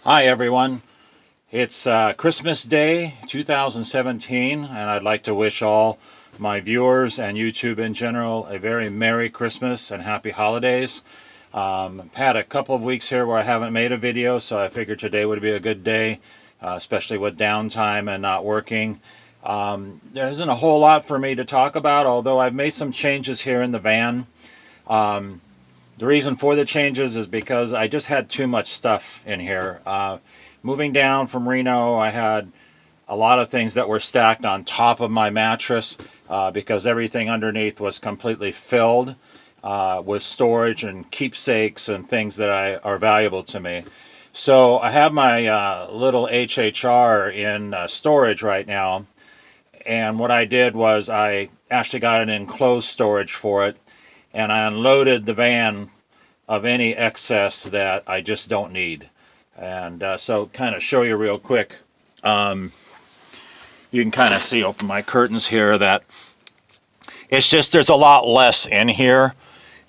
Hi everyone, it's Christmas Day 2017, and I'd like to wish all my viewers and YouTube in general a very Merry Christmas and Happy Holidays. I've had a couple of weeks here where I haven't made a video, so I figured today would be a good day, especially with downtime and not working. There isn't a whole lot for me to talk about, although I've made some changes here in the van. The reason for the changes is because I just had too much stuff in here. Moving down from Reno, I had a lot of things that were stacked on top of my mattress because everything underneath was completely filled with storage and keepsakes and things that are valuable to me. So I have my little HHR in storage right now, and what I did was I actually got an enclosed storage for it, and I unloaded the van of any excess that I just don't need. And so kind of show you real quick. You can kind of see, open my curtains here, that it's just there's a lot less in here.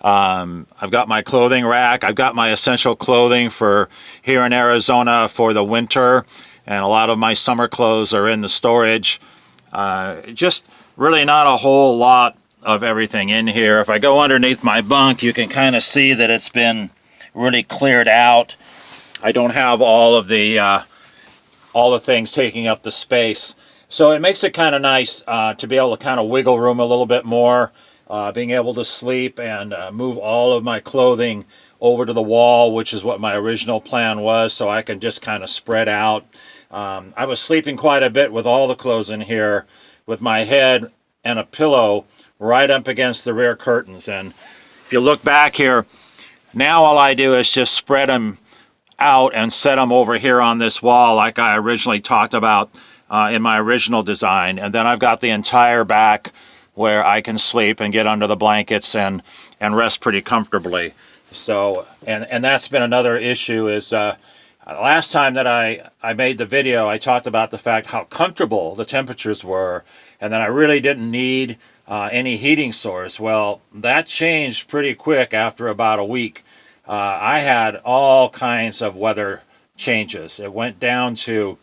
I've got my clothing rack. I've got my essential clothing for here in Arizona for the winter, and a lot of my summer clothes are in the storage. Just really not a whole lot of everything in here. If I go underneath my bunk, you can kind of see that it's been really cleared out. I don't have all the things taking up the space, so it makes it kind of nice to be able to kind of wiggle room a little bit more, being able to sleep and move all of my clothing over to the wall, which is what my original plan was, so I can just kind of spread out. I was sleeping quite a bit with all the clothes in here, with my head and a pillow right up against the rear curtains. And if you look back here, now all I do is just spread them out and set them over here on this wall like I originally talked about in my original design. And then I've got the entire back where I can sleep and get under the blankets and rest pretty comfortably. So, and that's been another issue is last time that I made the video, I talked about the fact how comfortable the temperatures were, and that I really didn't need any heating source. Well, that changed pretty quick after about a week. I had all kinds of weather changes. It went down to,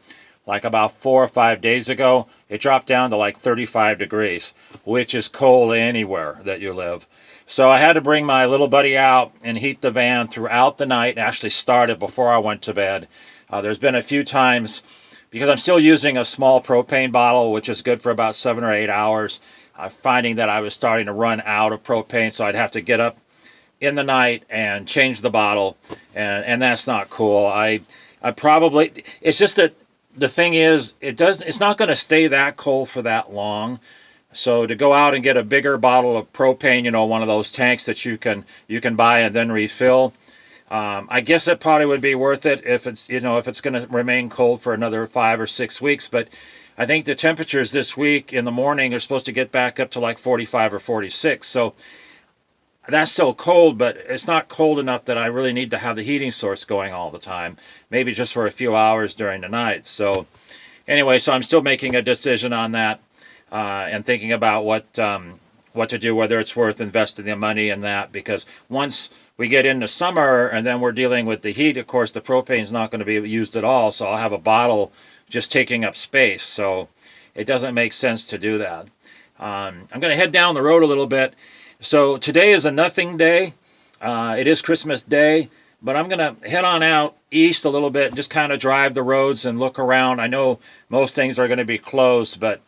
like about 4 or 5 days ago, it dropped down to like 35 degrees, which is cold anywhere that you live. So I had to bring my little buddy out and heat the van throughout the night, and actually start it before I went to bed. There's been a few times, because I'm still using a small propane bottle, which is good for about 7 or 8 hours, finding that I was starting to run out of propane, so I'd have to get up in the night and change the bottle, and that's not cool. I probably, it's just that the thing is, it's not going to stay that cold for that long. So to go out and get a bigger bottle of propane, you know, one of those tanks that you can buy and then refill, I guess it probably would be worth it if it's, you know, if it's going to remain cold for another 5 or 6 weeks. But I think the temperatures this week in the morning are supposed to get back up to like 45 or 46. So that's still cold, but it's not cold enough that I really need to have the heating source going all the time. Maybe just for a few hours during the night. So anyway, so I'm still making a decision on that, and thinking about what to do, whether it's worth investing the money in that, because once we get into summer and then we're dealing with the heat, of course, the propane is not going to be used at all. So I'll have a bottle just taking up space. So it doesn't make sense to do that. I'm going to head down the road a little bit. So today is a nothing day. It is Christmas Day, but I'm going to head on out east a little bit and just kind of drive the roads and look around. I know most things are going to be closed, but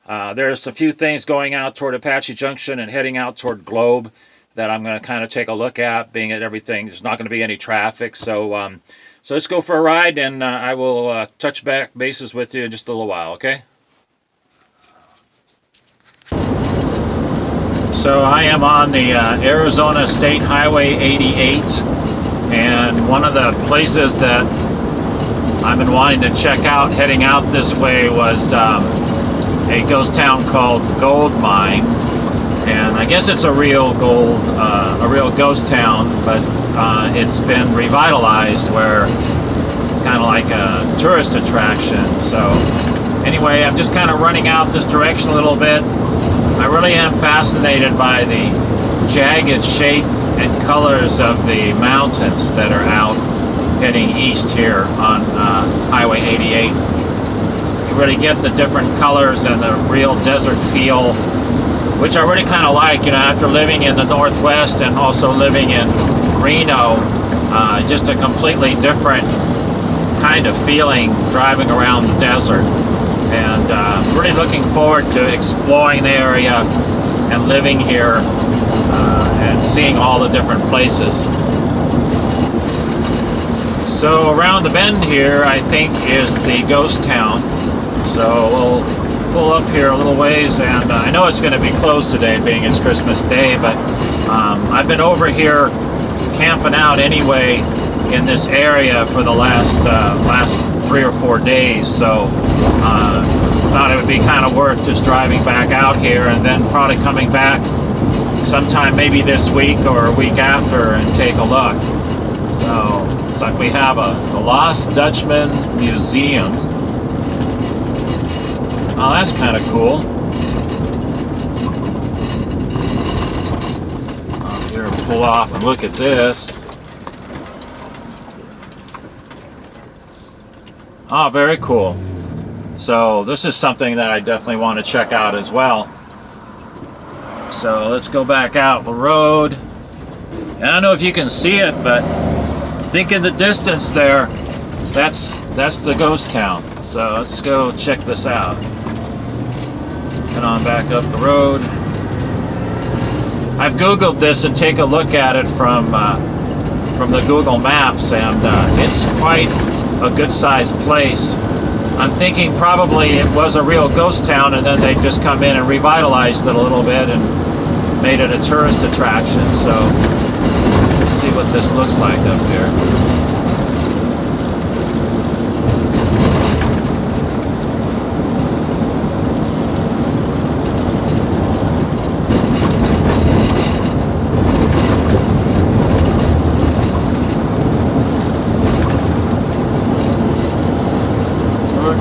there's a few things going out toward Apache Junction and heading out toward Globe that I'm going to kind of take a look at, being at everything. There's not going to be any traffic. So so let's go for a ride, and I will touch back bases with you in just a little while, okay? So I am on the Arizona State Highway 88, and one of the places that I've been wanting to check out heading out this way was a ghost town called Gold Mine. And I guess it's a real ghost town, but it's been revitalized where it's kind of like a tourist attraction. So anyway, I'm just kind of running out this direction a little bit. I really am fascinated by the jagged shape and colors of the mountains that are out heading east here on Highway 88. You really get the different colors and the real desert feel, which I really kind of like, you know, after living in the Northwest and also living in Reno. Just a completely different kind of feeling driving around the desert. And really looking forward to exploring the area and living here and seeing all the different places. So around the bend here, I think, is the ghost town. So we'll pull up here a little ways, and I know it's going to be closed today, being it's Christmas Day, but I've been over here camping out anyway in this area for the last 3 or 4 days, so thought it would be kind of worth just driving back out here and then probably coming back sometime maybe this week or a week after and take a look. So it's like we have the Lost Dutchman Museum. Oh, that's kind of cool. Here, pull off and look at this. Oh, very cool. So this is something that I definitely want to check out as well. So let's go back out the road. And I don't know if you can see it, but I think in the distance there, that's the ghost town. So let's go check this out. Head on back up the road. I've Googled this and take a look at it from the Google Maps, and it's quite a good-sized place. I'm thinking probably it was a real ghost town, and then they just come in and revitalized it a little bit and made it a tourist attraction. So let's see what this looks like up here.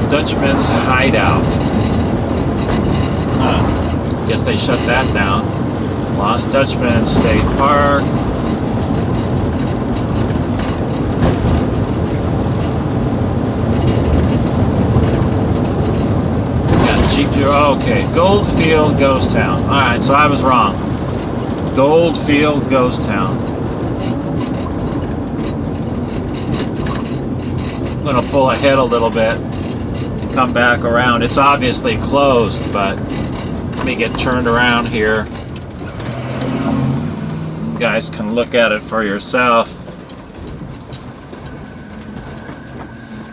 Dutchman's Hideout. Guess they shut that down. Lost Dutchman State Park. Got Jeep here. Okay, Goldfield Ghost Town. Alright, so I was wrong. Goldfield Ghost Town. I'm going to pull ahead a little bit. Come back around. It's obviously closed, but let me get turned around here. You guys can look at it for yourself.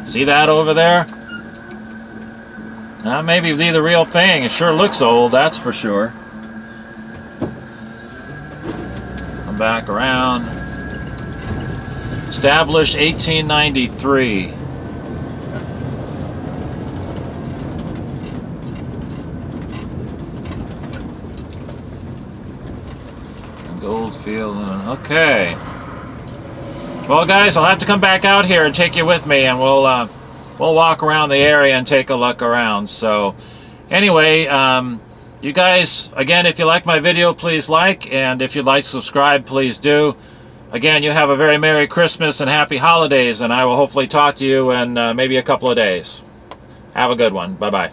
See that over there? Maybe be the real thing. It sure looks old, that's for sure. Come back around. Established 1893. Goldfield. Okay. Well, guys, I'll have to come back out here and take you with me, and we'll walk around the area and take a look around. So, anyway, you guys, again, if you like my video, please like, and if you'd like to subscribe, please do. Again, you have a very Merry Christmas and Happy Holidays, and I will hopefully talk to you in maybe a couple of days. Have a good one. Bye-bye.